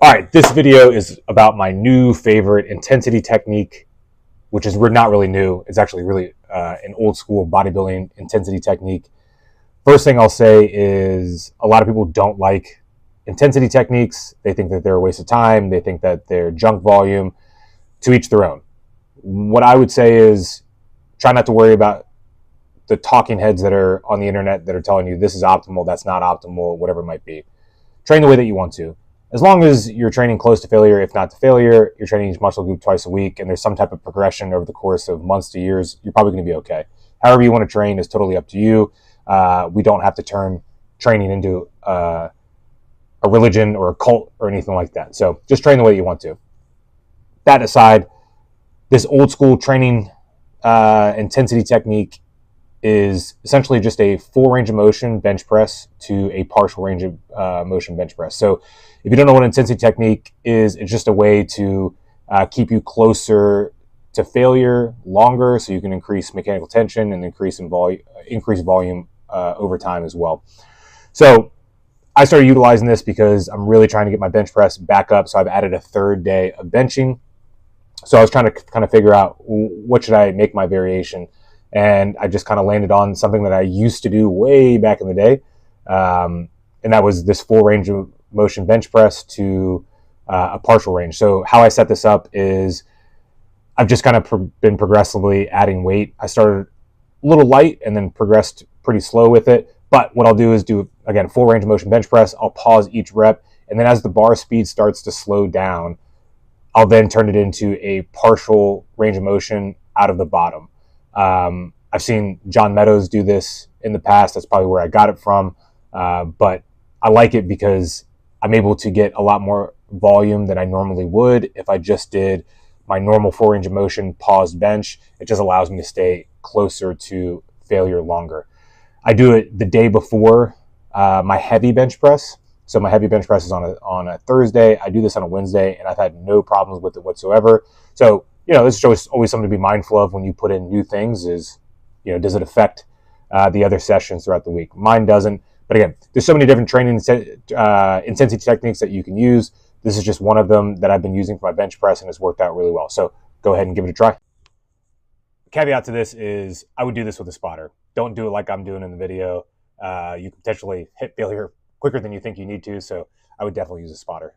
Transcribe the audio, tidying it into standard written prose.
All right, this video is about my new favorite intensity technique, which is not really new. It's actually really an old school bodybuilding intensity technique. First thing I'll say is a lot of people don't like intensity techniques. They think that they're a waste of time. They think that they're junk volume. To each their own. What I would say is try not to worry about the talking heads that are on the internet that are telling you this is optimal, that's not optimal, whatever it might be. Train the way that you want to. As long as you're training close to failure, if not to failure, you're training each muscle group twice a week, and there's some type of progression over the course of months to years, you're probably going to be okay. However you want to train is totally up to you. We don't have to turn training into a religion or a cult or anything like that. So just train the way you want to. That aside, this old school training intensity technique is essentially just a full range of motion bench press to a partial range of motion bench press. So if you don't know what intensity technique is, it's just a way to keep you closer to failure longer, so you can increase mechanical tension and increase volume over time as well. So I started utilizing this because I'm really trying to get my bench press back up. So I've added a third day of benching. So I was trying to kind of figure out what should I make my variation. And I just kind of landed on something that I used to do way back in the day. And that was this full range of motion bench press to a partial range. So how I set this up is I've just kind of been progressively adding weight. I started a little light and then progressed pretty slow with it. But what I'll do is do, again, full range of motion bench press. I'll pause each rep. And then as the bar speed starts to slow down, I'll then turn it into a partial range of motion out of the bottom. I've seen John Meadows do this in the past. That's probably where I got it from. But I like it because I'm able to get a lot more volume than I normally would if I just did my normal full range of motion paused bench. It just allows me to stay closer to failure longer. I do it the day before my heavy bench press. So my heavy bench press is on a Thursday. I do this on a Wednesday, and I've had no problems with it whatsoever. So, this is always something to be mindful of when you put in new things is, does it affect the other sessions throughout the week? Mine doesn't. But again, there's so many different training intensity techniques that you can use. This is just one of them that I've been using for my bench press, and it's worked out really well. So go ahead and give it a try. Caveat to this is I would do this with a spotter. Don't do it like I'm doing in the video. You could potentially hit failure quicker than you think you need to, so I would definitely use a spotter.